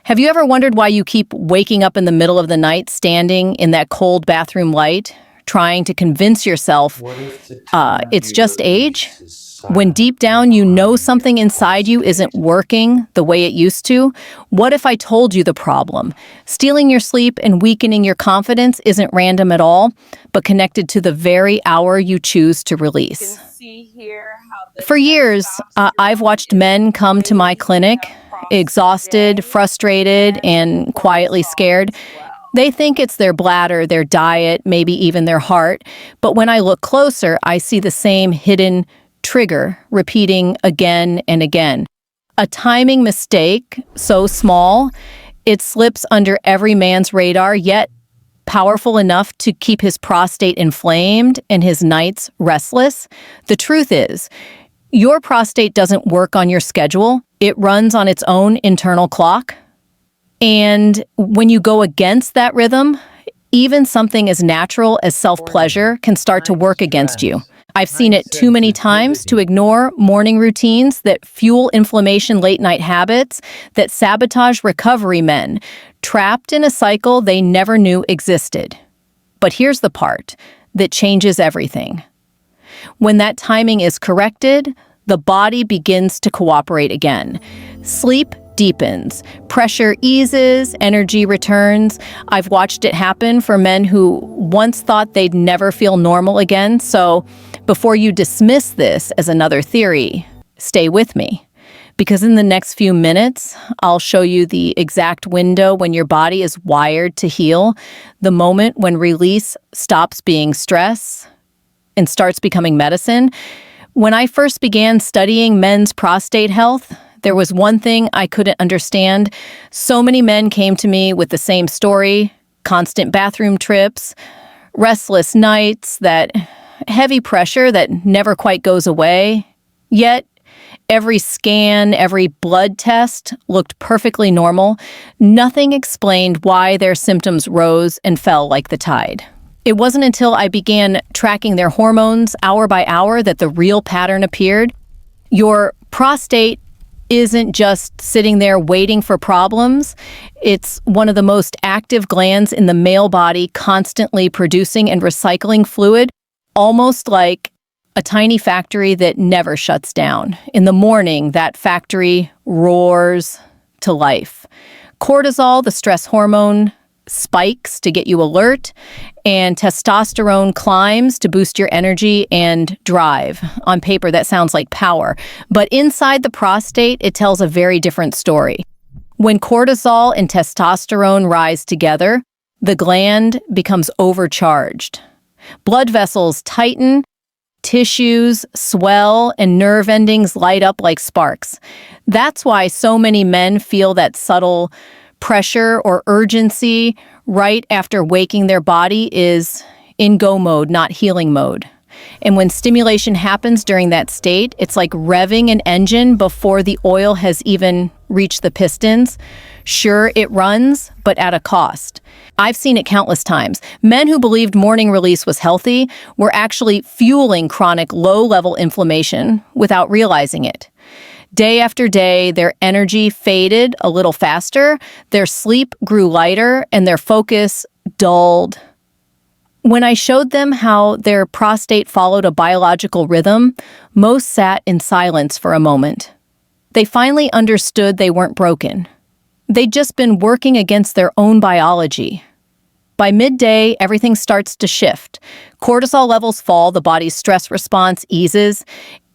Have you ever wondered why you keep waking up in the middle of the night standing in that cold bathroom light, trying to convince yourself it's just age? When deep down you know something inside you isn't working the way it used to? What if I told you the problem? Stealing your sleep and weakening your confidence isn't random at all, but connected to the very hour you choose to release. For years, I've watched men come to my clinic, exhausted, frustrated, and quietly scared. They think it's their bladder, their diet, maybe even their heart. But when I look closer, I see the same hidden trigger repeating again and again. A timing mistake so small, it slips under every man's radar, yet powerful enough to keep his prostate inflamed and his nights restless. The truth is, your prostate doesn't work on your schedule. It runs on its own internal clock. And when you go against that rhythm, even something as natural as self-pleasure can start to work against you. I've seen it too many times to ignore morning routines that fuel inflammation, late-night habits that sabotage recovery men, trapped in a cycle they never knew existed. But here's the part that changes everything. When that timing is corrected, the body begins to cooperate again. Sleep deepens, pressure eases, energy returns. I've watched it happen for men who once thought they'd never feel normal again. So before you dismiss this as another theory, stay with me. Because in the next few minutes, I'll show you the exact window when your body is wired to heal, the moment when release stops being stress and starts becoming medicine. When I first began studying men's prostate health, there was one thing I couldn't understand. So many men came to me with the same story: constant bathroom trips, restless nights, that heavy pressure that never quite goes away. Yet, every scan, every blood test looked perfectly normal. Nothing explained why their symptoms rose and fell like the tide. It wasn't until I began tracking their hormones hour by hour that the real pattern appeared. Your prostate isn't just sitting there waiting for problems. It's one of the most active glands in the male body, constantly producing and recycling fluid, almost like a tiny factory that never shuts down. In the morning, that factory roars to life. Cortisol, the stress hormone, spikes to get you alert, and testosterone climbs to boost your energy and drive. On paper, that sounds like power. But inside the prostate, it tells a very different story. When cortisol and testosterone rise together, the gland becomes overcharged. Blood vessels tighten, tissues swell, and nerve endings light up like sparks. That's why so many men feel that subtle pressure or urgency right after waking. Their body is in go mode, not healing mode. And when stimulation happens during that state, it's like revving an engine before the oil has even reached the pistons. Sure, it runs, but at a cost. I've seen it countless times. Men who believed morning release was healthy were actually fueling chronic low-level inflammation without realizing it. Day after day, their energy faded a little faster, their sleep grew lighter, and their focus dulled. When I showed them how their prostate followed a biological rhythm, most sat in silence for a moment. They finally understood they weren't broken. They'd just been working against their own biology. By midday, everything starts to shift. Cortisol levels fall, the body's stress response eases,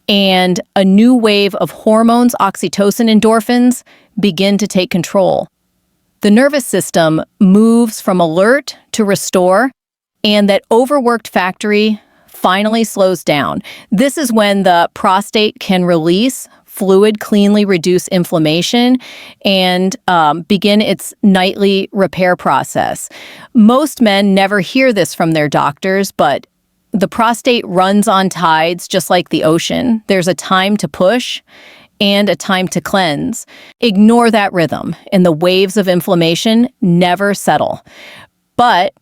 and a new wave of hormones, oxytocin, endorphins, begin to take control. The nervous system moves from alert to restore, and that overworked factory finally slows down. This is when the prostate can release fluid, cleanly reduce inflammation, and begin its nightly repair process. Most men never hear this from their doctors, but the prostate runs on tides just like the ocean. There's a time to push and a time to cleanse. Ignore that rhythm, and the waves of inflammation never settle. But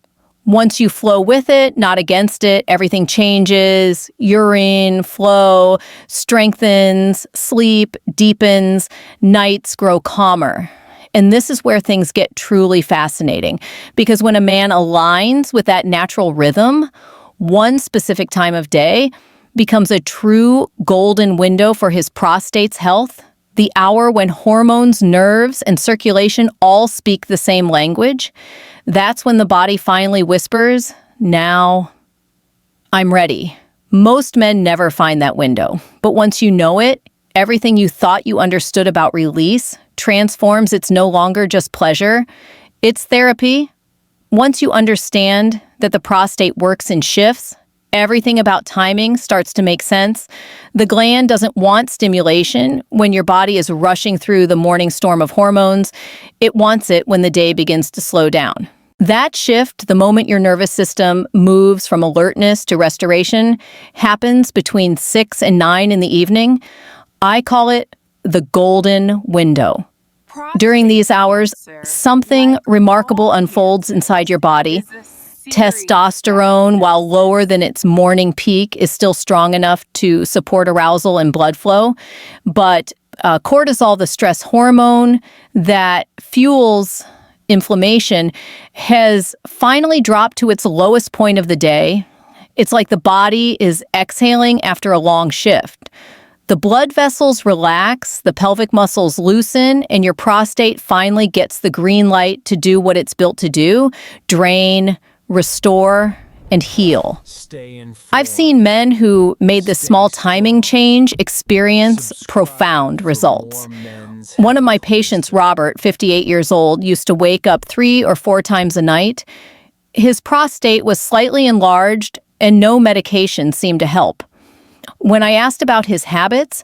once you flow with it, not against it, everything changes. Urine flow strengthens, sleep deepens, nights grow calmer. And this is where things get truly fascinating, because when a man aligns with that natural rhythm, one specific time of day becomes a true golden window for his prostate's health, the hour when hormones, nerves, and circulation all speak the same language. That's when the body finally whispers, "Now, I'm ready." Most men never find that window, but once you know it, everything you thought you understood about release transforms. It's no longer just pleasure, it's therapy. Once you understand that the prostate works in shifts, everything about timing starts to make sense. The gland doesn't want stimulation when your body is rushing through the morning storm of hormones. It wants it when the day begins to slow down. That shift, the moment your nervous system moves from alertness to restoration, happens between 6 and 9 in the evening. I call it the golden window. During these hours, something remarkable unfolds inside your body. Testosterone, while lower than its morning peak, is still strong enough to support arousal and blood flow. But cortisol, the stress hormone that fuels inflammation, has finally dropped to its lowest point of the day. It's like the body is exhaling after a long shift. The blood vessels relax, the pelvic muscles loosen, and your prostate finally gets the green light to do what it's built to do: drain, restore, and heal. I've seen men who made this small timing change experience profound results. One of my patients, Robert, 58 years old, used to wake up 3 or 4 times a night. His prostate was slightly enlarged, and no medication seemed to help. When I asked about his habits,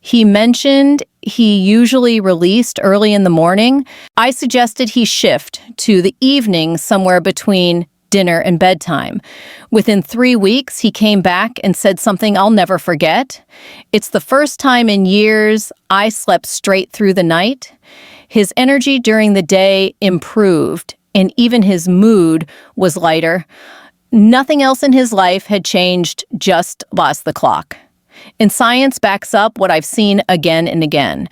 he mentioned he usually released early in the morning. I suggested he shift to the evening, somewhere between dinner and bedtime. Within 3 weeks, he came back and said something I'll never forget. "It's the first time in years I slept straight through the night." His energy during the day improved, and even his mood was lighter. Nothing else in his life had changed, just lost the clock. And science backs up what I've seen again and again.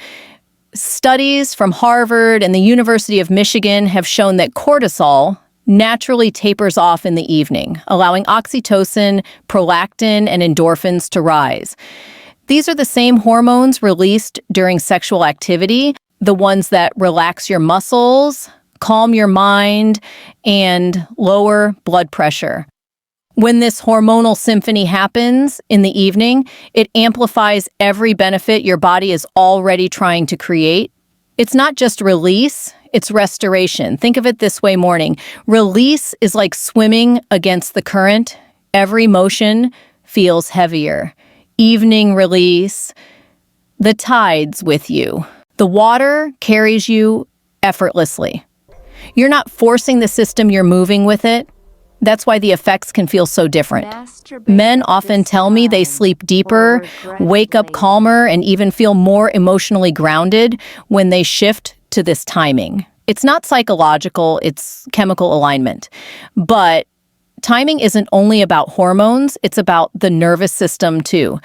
Studies from Harvard and the University of Michigan have shown that cortisol naturally tapers off in the evening, allowing oxytocin, prolactin, and endorphins to rise. These are the same hormones released during sexual activity, the ones that relax your muscles, calm your mind, and lower blood pressure. When this hormonal symphony happens in the evening, it amplifies every benefit your body is already trying to create. It's not just release, it's restoration. Think of it this way, morning. Release is like swimming against the current. Every motion feels heavier. Evening release, the tide's with you. The water carries you effortlessly. You're not forcing the system, you're moving with it. That's why the effects can feel so different. Men often tell me they sleep deeper, wake up calmer, and even feel more emotionally grounded when they shift to this timing. It's not psychological, it's chemical alignment. But timing isn't only about hormones, it's about the nervous system too.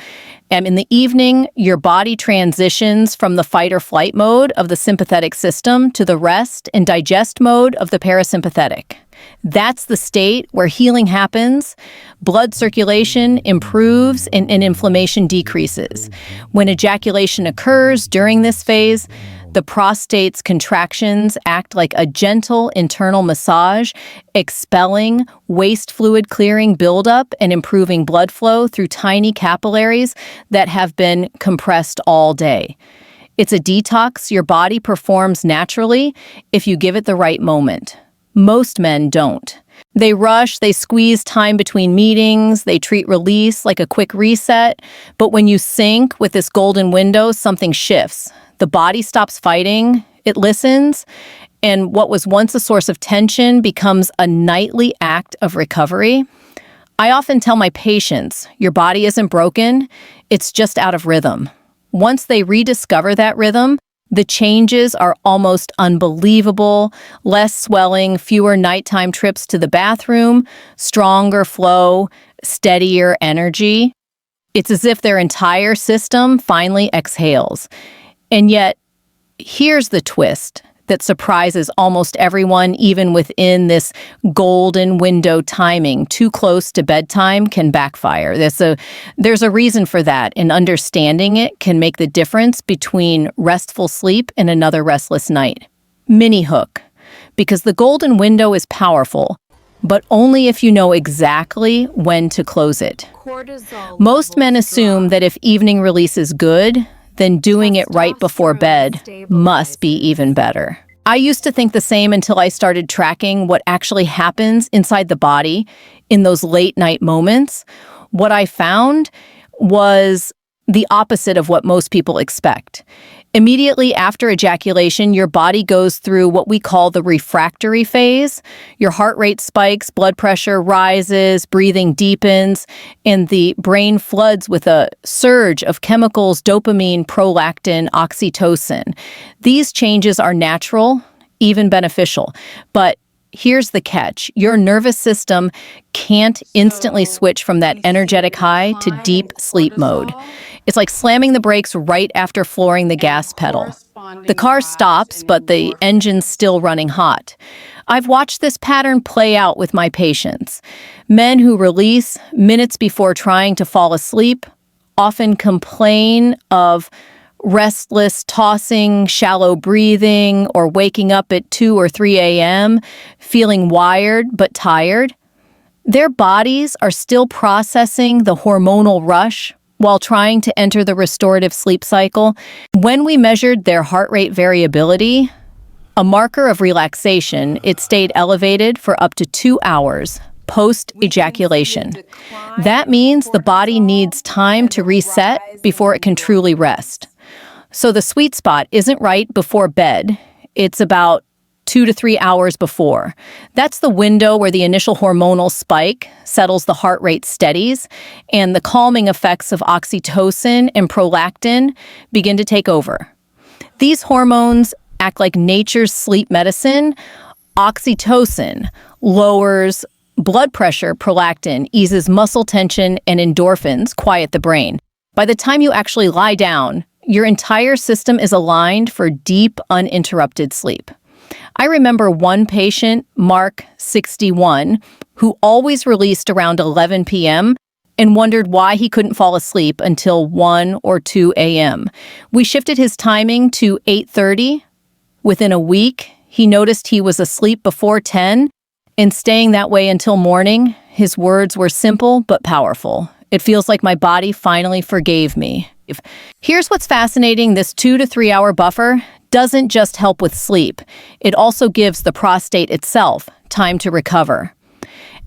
And in the evening, your body transitions from the fight or flight mode of the sympathetic system to the rest and digest mode of the parasympathetic. That's the state where healing happens, blood circulation improves, and inflammation decreases. When ejaculation occurs during this phase, the prostate's contractions act like a gentle internal massage, expelling waste fluid, clearing buildup, and improving blood flow through tiny capillaries that have been compressed all day. It's a detox your body performs naturally if you give it the right moment. Most men don't. They rush, they squeeze time between meetings, they treat release like a quick reset. But when you sync with this golden window, something shifts. The body stops fighting, it listens, and what was once a source of tension becomes a nightly act of recovery. I often tell my patients, your body isn't broken, it's just out of rhythm. Once they rediscover that rhythm, the changes are almost unbelievable. Less swelling, fewer nighttime trips to the bathroom, stronger flow, steadier energy. It's as if their entire system finally exhales. And yet, here's the twist. that surprises almost everyone, even within this golden window timing. Too close to bedtime can backfire. There's a reason for that, and understanding it can make the difference between restful sleep and another restless night. Mini hook. Because the golden window is powerful, but only if you know exactly when to close it. Most men assume that if evening release is good, then doing it right before bed must be even better. I used to think the same until I started tracking what actually happens inside the body in those late night moments. What I found was the opposite of what most people expect. Immediately after ejaculation, your body goes through what we call the refractory phase. Your heart rate spikes, blood pressure rises, breathing deepens, and the brain floods with a surge of chemicals, dopamine, prolactin, oxytocin. These changes are natural, even beneficial, but here's the catch. Your nervous system can't instantly switch from that energetic high to deep sleep mode. It's like slamming the brakes right after flooring the gas pedal. The car stops, but the engine's still running hot. I've watched this pattern play out with my patients. Men who release minutes before trying to fall asleep often complain of restless tossing, shallow breathing, or waking up at 2 or 3 a.m., feeling wired but tired. Their bodies are still processing the hormonal rush while trying to enter the restorative sleep cycle. When we measured their heart rate variability, a marker of relaxation, it stayed elevated for up to 2 hours post-ejaculation. That means the body needs time to reset before it can truly rest. So the sweet spot isn't right before bed. It's about 2 to 3 hours before. That's the window where the initial hormonal spike settles, the heart rate steadies, and the calming effects of oxytocin and prolactin begin to take over. These hormones act like nature's sleep medicine. Oxytocin lowers blood pressure, prolactin eases muscle tension, and endorphins quiet the brain. By the time you actually lie down, your entire system is aligned for deep, uninterrupted sleep. I remember one patient, Mark, 61, who always released around 11 p.m. and wondered why he couldn't fall asleep until 1 or 2 a.m. We shifted his timing to 8:30. Within a week, he noticed he was asleep before 10 and staying that way until morning. His words were simple but powerful. It feels like my body finally forgave me. Here's what's fascinating. This 2 to 3 hour buffer doesn't just help with sleep. It also gives the prostate itself time to recover.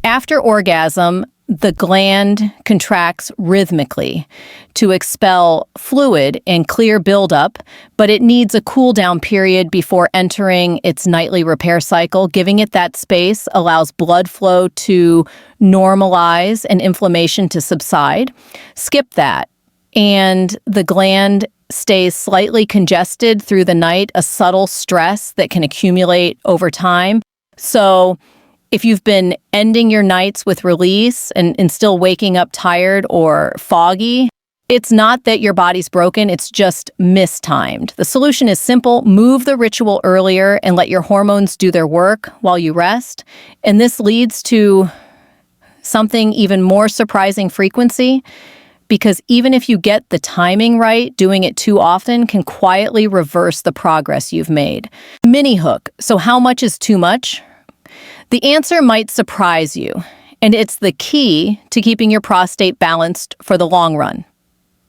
After orgasm, the gland contracts rhythmically to expel fluid and clear buildup, but it needs a cool down period before entering its nightly repair cycle. Giving it that space allows blood flow to normalize and inflammation to subside. Skip that, and the gland stays slightly congested through the night, a subtle stress that can accumulate over time. So if you've been ending your nights with release and still waking up tired or foggy, it's not that your body's broken, it's just mistimed. The solution is simple. Move the ritual earlier and let your hormones do their work while you rest. And this leads to something even more surprising: frequency. Because even if you get the timing right, doing it too often can quietly reverse the progress you've made. Mini hook. So how much is too much? The answer might surprise you, and it's the key to keeping your prostate balanced for the long run.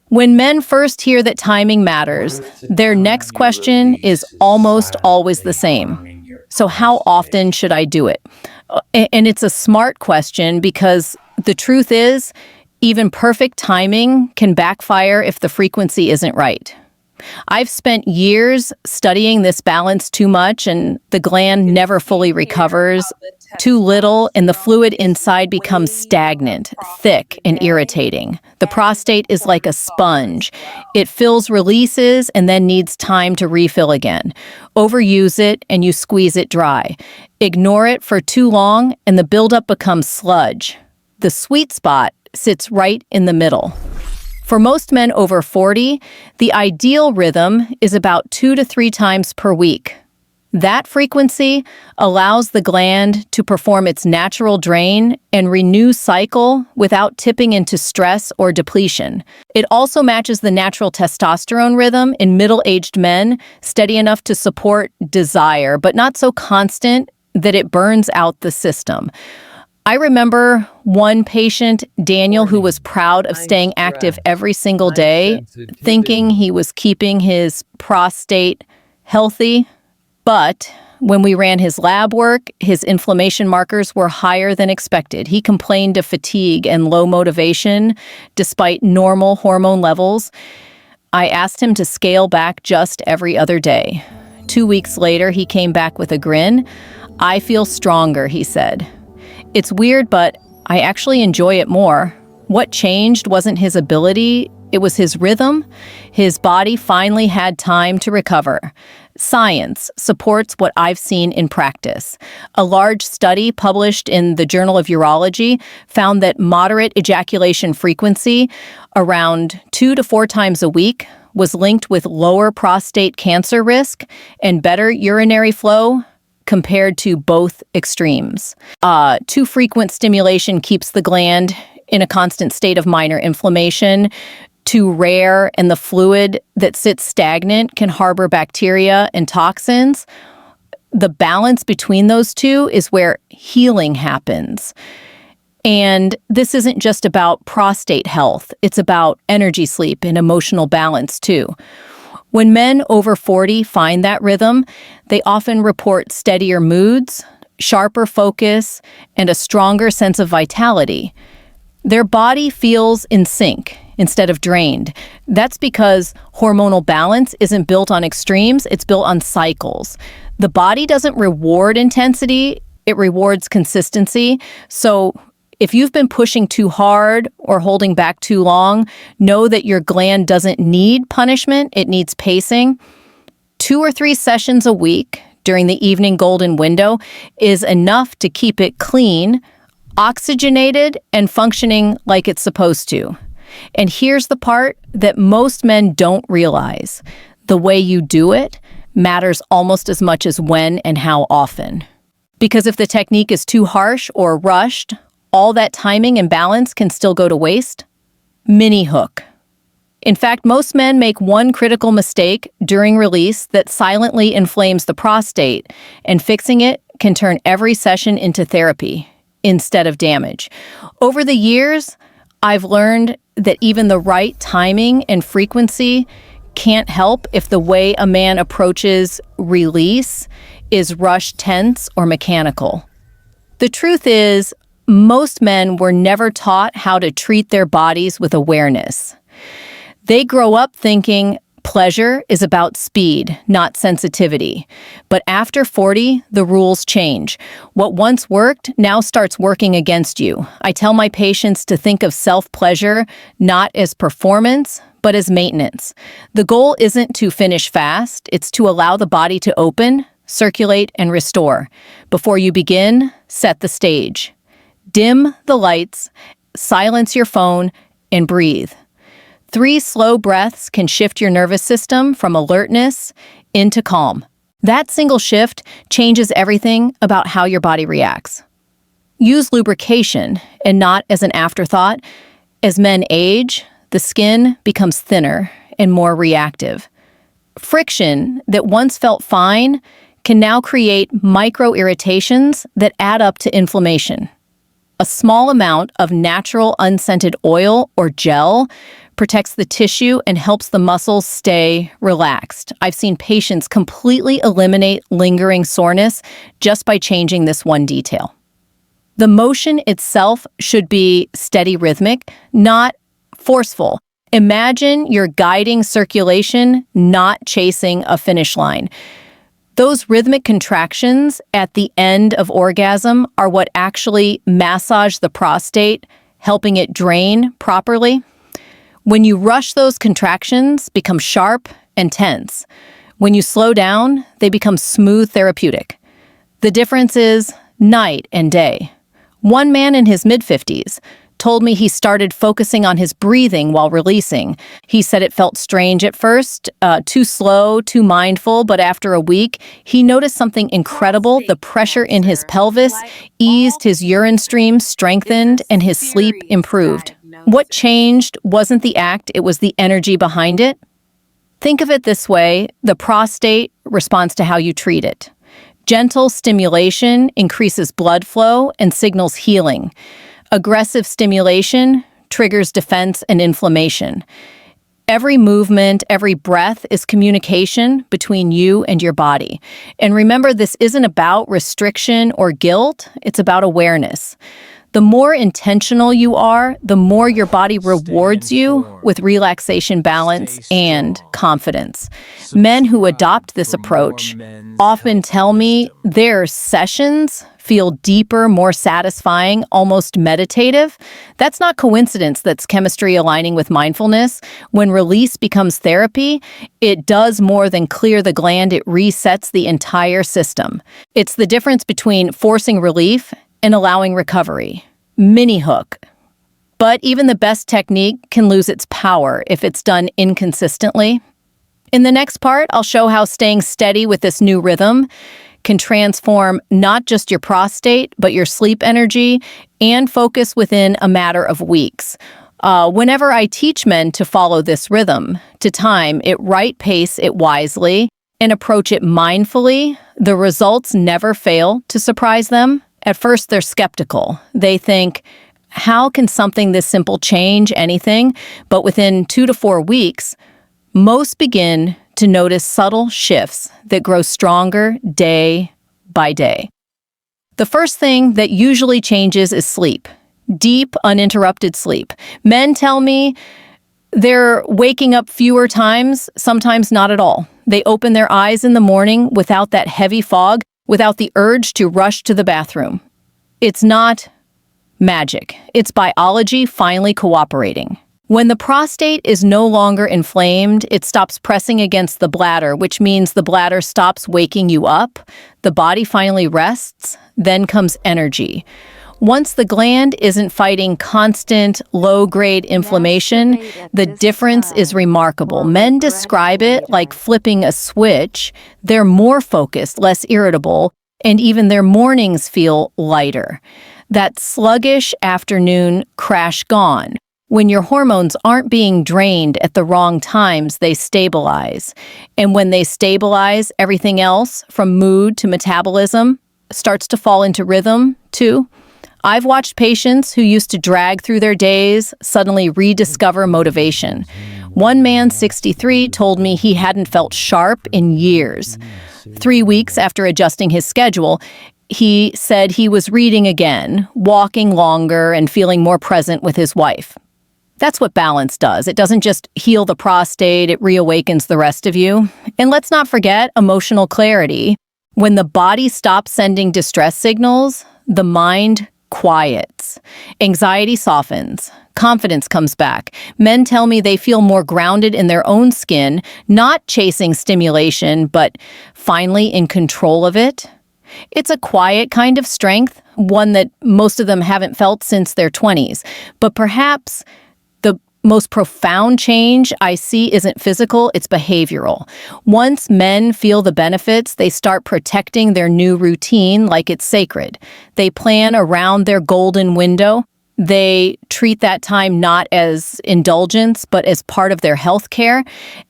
When men first hear that timing matters, their next question is almost always the same. So how often should I do it? And it's a smart question, because the truth is, even perfect timing can backfire if the frequency isn't right. I've spent years studying this balance. Too much and the gland never fully recovers. Too little and the fluid inside becomes stagnant, thick, and irritating. The prostate is like a sponge. It fills, releases, and then needs time to refill again. Overuse it and you squeeze it dry. Ignore it for too long and the buildup becomes sludge. The sweet spot sits right in the middle. For most men over 40, the ideal rhythm is about 2 to 3 times per week. That frequency allows the gland to perform its natural drain and renew cycle without tipping into stress or depletion. It also matches the natural testosterone rhythm in middle-aged men, steady enough to support desire, but not so constant that it burns out the system. I remember one patient, Daniel, who was proud of staying active every single day, thinking he was keeping his prostate healthy. But when we ran his lab work, his inflammation markers were higher than expected. He complained of fatigue and low motivation despite normal hormone levels. I asked him to scale back just every other day. 2 weeks later, he came back with a grin. "I feel stronger," he said. It's weird, but I actually enjoy it more. What changed wasn't his ability, it was his rhythm. His body finally had time to recover. Science supports what I've seen in practice. A large study published in the Journal of Urology found that moderate ejaculation frequency, around 2 to 4 times a week, was linked with lower prostate cancer risk and better urinary flow compared to both extremes. Too frequent stimulation keeps the gland in a constant state of minor inflammation. Too rare and the fluid that sits stagnant can harbor bacteria and toxins. The balance between those two is where healing happens. And this isn't just about prostate health. It's about energy, sleep, and emotional balance too. When men over 40 find that rhythm, they often report steadier moods, sharper focus, and a stronger sense of vitality. Their body feels in sync instead of drained. That's because hormonal balance isn't built on extremes, it's built on cycles. The body doesn't reward intensity, it rewards consistency. So if you've been pushing too hard or holding back too long, know that your gland doesn't need punishment, it needs pacing. 2 or 3 sessions a week during the evening golden window is enough to keep it clean, oxygenated, and functioning like it's supposed to. And here's the part that most men don't realize. The way you do it matters almost as much as when and how often. Because if the technique is too harsh or rushed, all that timing and balance can still go to waste. Mini hook. In fact, most men make one critical mistake during release that silently inflames the prostate, and fixing it can turn every session into therapy instead of damage. Over the years, I've learned that even the right timing and frequency can't help if the way a man approaches release is rushed, tense, or mechanical. The truth is, most men were never taught how to treat their bodies with awareness. They grow up thinking pleasure is about speed, not sensitivity. But after 40, the rules change. What once worked now starts working against you. I tell my patients to think of self-pleasure not as performance, but as maintenance. The goal isn't to finish fast, it's to allow the body to open, circulate, and restore. Before you begin, set the stage. Dim the lights, silence your phone, and breathe. 3 slow breaths can shift your nervous system from alertness into calm. That single shift changes everything about how your body reacts. Use lubrication and not as an afterthought. As men age, the skin becomes thinner and more reactive. Friction that once felt fine can now create micro-irritations that add up to inflammation. A small amount of natural unscented oil or gel protects the tissue and helps the muscles stay relaxed. I've seen patients completely eliminate lingering soreness just by changing this one detail. The motion itself should be steady rhythmic, not forceful. Imagine you're guiding circulation, not chasing a finish line. Those rhythmic contractions at the end of orgasm are what actually massage the prostate, helping it drain properly. When you rush, those contractions become sharp and tense. When you slow down, they become smooth, therapeutic. The difference is night and day. One man in his mid-50s told me he started focusing on his breathing while releasing. He said it felt strange at first, too slow, too mindful, but after a week, he noticed something incredible. The pressure in his pelvis eased, his urine stream strengthened, and his sleep improved. What changed wasn't the act, it was the energy behind it. Think of it this way: the prostate responds to how you treat it. Gentle stimulation increases blood flow and signals healing. Aggressive stimulation triggers defense and inflammation. Every movement, every breath is communication between you and your body. And remember, this isn't about restriction or guilt, it's about awareness. The more intentional you are, the more your body rewards you with relaxation, balance, and confidence. Men who adopt this approach often tell me their sessions feel deeper, more satisfying, almost meditative. That's not coincidence, that's chemistry aligning with mindfulness. When release becomes therapy, it does more than clear the gland, it resets the entire system. It's the difference between forcing relief and allowing recovery. Mini hook. But even the best technique can lose its power if it's done inconsistently. In the next part, I'll show how staying steady with this new rhythm can transform not just your prostate, but your sleep energy and focus within a matter of weeks. Whenever I teach men to follow this rhythm, to time it right, pace it wisely, and approach it mindfully, the results never fail to surprise them. At first, they're skeptical. They think, how can something this simple change anything? But within 2 to 4 weeks, most begin to notice subtle shifts that grow stronger day by day. The first thing that usually changes is sleep. Deep, uninterrupted sleep. Men tell me they're waking up fewer times, sometimes not at all. They open their eyes in the morning without that heavy fog, without the urge to rush to the bathroom. It's not magic. It's biology finally cooperating. When the prostate is no longer inflamed, it stops pressing against the bladder, which means the bladder stops waking you up. The body finally rests, then comes energy. Once the gland isn't fighting constant, low-grade inflammation, the difference is remarkable. Men describe it like flipping a switch. They're more focused, less irritable, and even their mornings feel lighter. That sluggish afternoon crash gone. When your hormones aren't being drained at the wrong times, they stabilize. And when they stabilize, everything else, from mood to metabolism, starts to fall into rhythm, too. I've watched patients who used to drag through their days suddenly rediscover motivation. One man, 63, told me he hadn't felt sharp in years. 3 weeks after adjusting his schedule, he said he was reading again, walking longer, and feeling more present with his wife. That's what balance does. It doesn't just heal the prostate, it reawakens the rest of you. And let's not forget emotional clarity. When the body stops sending distress signals, the mind quiets. Anxiety softens. Confidence comes back. Men tell me they feel more grounded in their own skin, not chasing stimulation, but finally in control of it. It's a quiet kind of strength, one that most of them haven't felt since their 20s. But perhaps the most profound change I see isn't physical, it's behavioral. Once men feel the benefits, they start protecting their new routine like it's sacred. They plan around their golden window. They treat that time not as indulgence, but as part of their health care.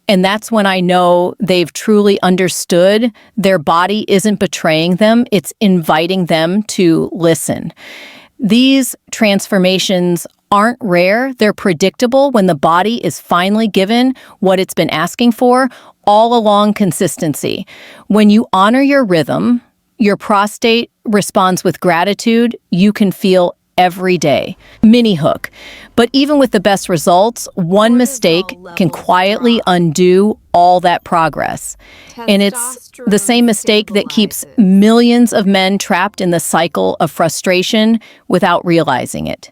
And that's when I know they've truly understood their body isn't betraying them, it's inviting them to listen. These transformations aren't rare, they're predictable when the body is finally given what it's been asking for, all along consistency. When you honor your rhythm, your prostate responds with gratitude, you can feel every day. Mini hook. But even with the best results, one mistake can quietly undo all that progress. And it's the same mistake that keeps millions of men trapped in the cycle of frustration without realizing it.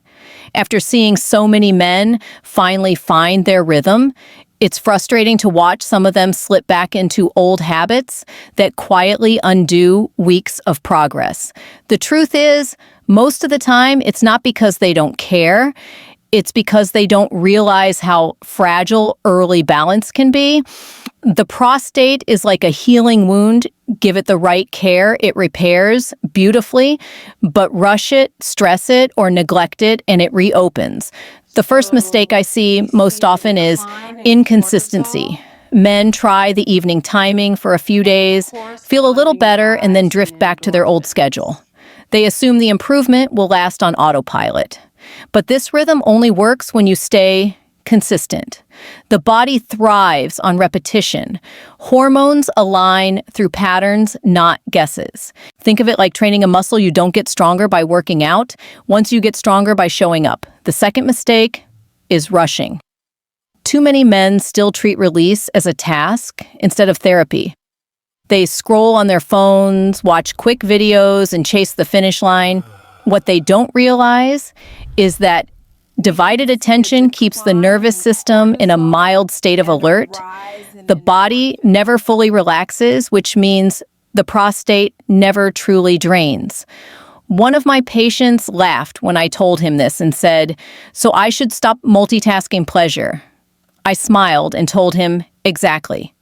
After seeing so many men finally find their rhythm, It's frustrating to watch some of them slip back into old habits that quietly undo weeks of progress. The truth is, most of the time, it's not because they don't care. It's because they don't realize how fragile early balance can be. The prostate is like a healing wound. Give it the right care, it repairs beautifully, but rush it, stress it, or neglect it, and it reopens. The first mistake I see most often is inconsistency. Men try the evening timing for a few days, feel a little better, and then drift back to their old schedule. They assume the improvement will last on autopilot. But this rhythm only works when you stay consistent. The body thrives on repetition. Hormones align through patterns, not guesses. Think of it like training a muscle. You don't get stronger by working out. Once you get stronger by showing up. The second mistake is rushing. Too many men still treat release as a task instead of therapy. They scroll on their phones, watch quick videos, and chase the finish line. What they don't realize is that divided attention keeps the nervous system in a mild state of alert. The body never fully relaxes, which means the prostate never truly drains. One of my patients laughed when I told him this and said, "So I should stop multitasking pleasure." I smiled and told him, "Exactly.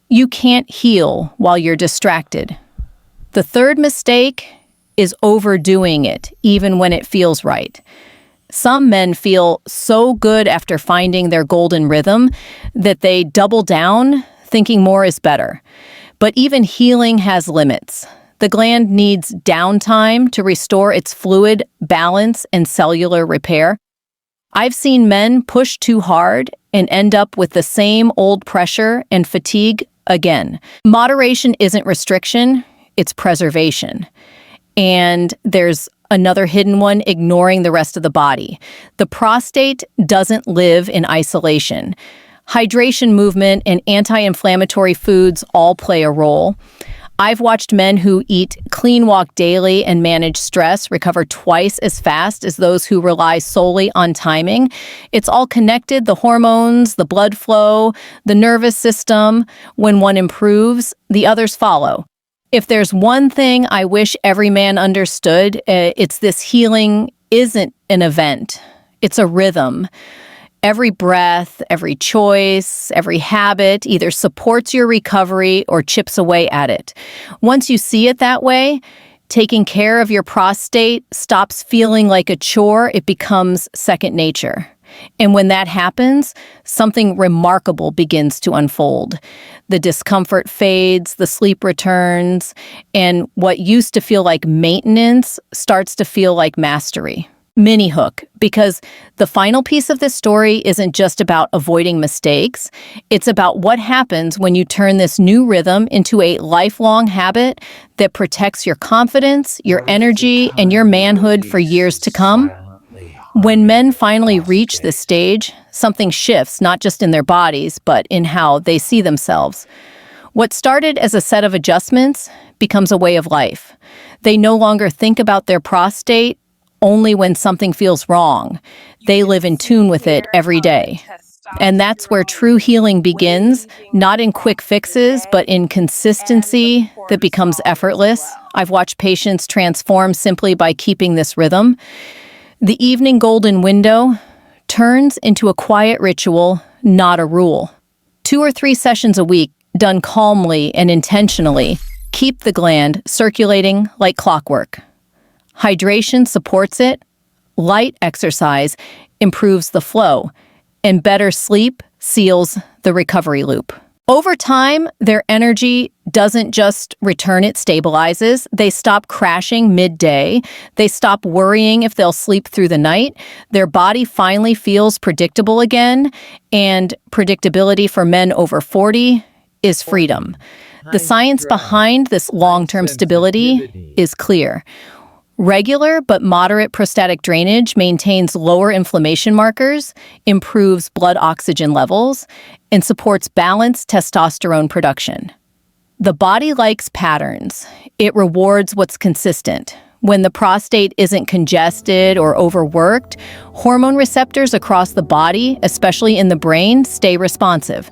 You can't heal while you're distracted." The third mistake is overdoing it, even when it feels right. Some men feel so good after finding their golden rhythm that they double down, thinking more is better. But even healing has limits. The gland needs downtime to restore its fluid balance and cellular repair. I've seen men push too hard and end up with the same old pressure and fatigue again. Moderation isn't restriction, it's preservation. And there's another hidden one, ignoring the rest of the body. The prostate doesn't live in isolation. Hydration, movement, and anti-inflammatory foods all play a role. I've watched men who eat clean walk daily and manage stress recover twice as fast as those who rely solely on timing. It's all connected, the hormones, the blood flow, the nervous system. When one improves, the others follow. If there's one thing I wish every man understood, it's this: healing isn't an event. It's a rhythm. Every breath, every choice, every habit either supports your recovery or chips away at it. Once you see it that way, taking care of your prostate stops feeling like a chore. It becomes second nature. And when that happens, something remarkable begins to unfold. The discomfort fades, the sleep returns, and what used to feel like maintenance starts to feel like mastery. Mini hook, because the final piece of this story isn't just about avoiding mistakes. It's about what happens when you turn this new rhythm into a lifelong habit that protects your confidence, your energy, and your manhood for years to come. When men finally reach this stage, something shifts, not just in their bodies, but in how they see themselves. What started as a set of adjustments becomes a way of life. They no longer think about their prostate only when something feels wrong. They live in tune with it every day. And that's where true healing begins, not in quick fixes, but in consistency that becomes effortless. I've watched patients transform simply by keeping this rhythm. The evening golden window turns into a quiet ritual, not a rule. 2 or 3 sessions a week, done calmly and intentionally, keep the gland circulating like clockwork. Hydration supports it, light exercise improves the flow, and better sleep seals the recovery loop. Over time, their energy doesn't just return, it stabilizes. They stop crashing midday. They stop worrying if they'll sleep through the night. Their body finally feels predictable again, and predictability for men over 40 is freedom. The science behind this long-term stability is clear. Regular but moderate prostatic drainage maintains lower inflammation markers, improves blood oxygen levels, and supports balanced testosterone production. The body likes patterns. It rewards what's consistent. When the prostate isn't congested or overworked, hormone receptors across the body, especially in the brain, stay responsive.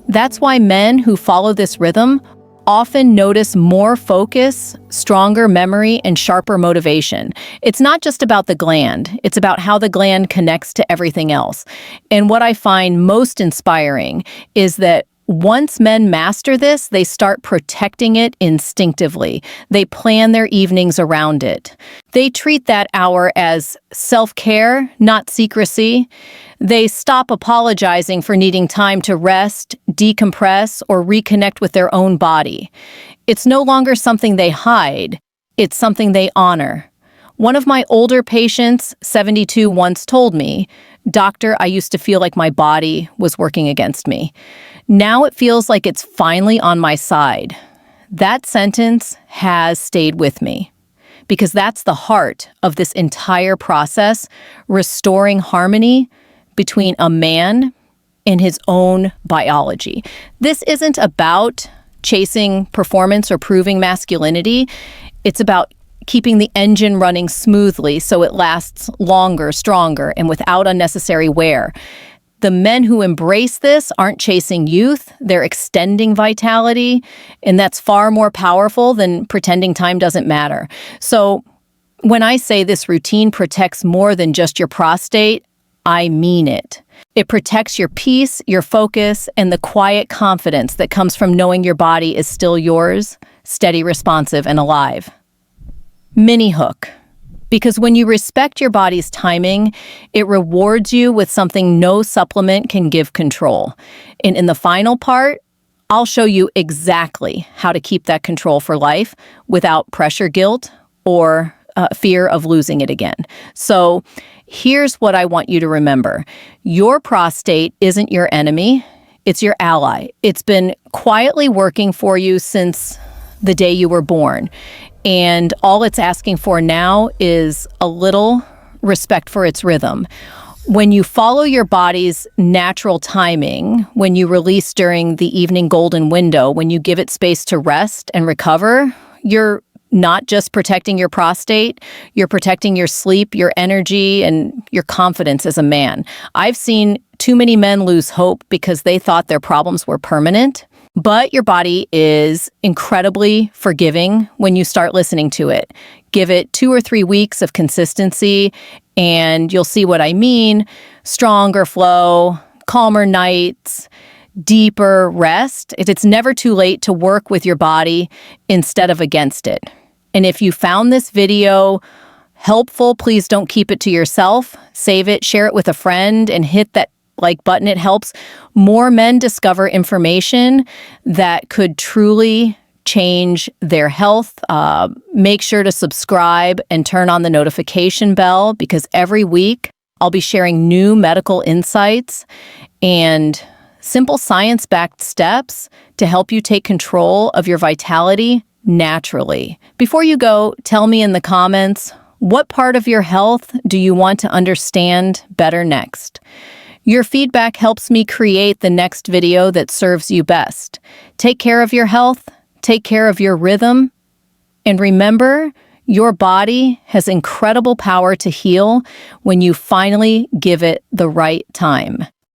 That's why men who follow this rhythm often notice more focus, stronger memory, and sharper motivation. It's not just about the gland, it's about how the gland connects to everything else. And what I find most inspiring is that once men master this, they start protecting it instinctively. They plan their evenings around it. They treat that hour as self-care, not secrecy. They stop apologizing for needing time to rest, decompress, or reconnect with their own body. It's no longer something they hide. It's something they honor. One of my older patients, 72, once told me, "Doctor, I used to feel like my body was working against me. Now it feels like it's finally on my side." That sentence has stayed with me because that's the heart of this entire process, restoring harmony between a man and his own biology. This isn't about chasing performance or proving masculinity. It's about keeping the engine running smoothly so it lasts longer, stronger, and without unnecessary wear. The men who embrace this aren't chasing youth, they're extending vitality, and that's far more powerful than pretending time doesn't matter. So when I say this routine protects more than just your prostate, I mean it. It protects your peace, your focus, and the quiet confidence that comes from knowing your body is still yours, steady, responsive, and alive. Mini hook. Because when you respect your body's timing, it rewards you with something no supplement can give control. And in the final part, I'll show you exactly how to keep that control for life without pressure, guilt, or fear of losing it again. So here's what I want you to remember. Your prostate isn't your enemy, it's your ally. It's been quietly working for you since the day you were born. And all it's asking for now is a little respect for its rhythm. When you follow your body's natural timing, when you release during the evening golden window, when you give it space to rest and recover, you're not just protecting your prostate, you're protecting your sleep, your energy, and your confidence as a man. I've seen too many men lose hope because they thought their problems were permanent. But your body is incredibly forgiving when you start listening to it. Give it 2 or 3 weeks of consistency, and you'll see what I mean. Stronger flow, calmer nights, deeper rest. It's never too late to work with your body instead of against it. And if you found this video helpful, please don't keep it to yourself. Save it, share it with a friend, and hit that like button. It helps more men discover information that could truly change their health. Make sure to subscribe and turn on the notification bell because every week I'll be sharing new medical insights and simple science-backed steps to help you take control of your vitality naturally. Before you go, tell me in the comments, what part of your health do you want to understand better next? Your feedback helps me create the next video that serves you best. Take care of your health, take care of your rhythm, and remember, your body has incredible power to heal when you finally give it the right time.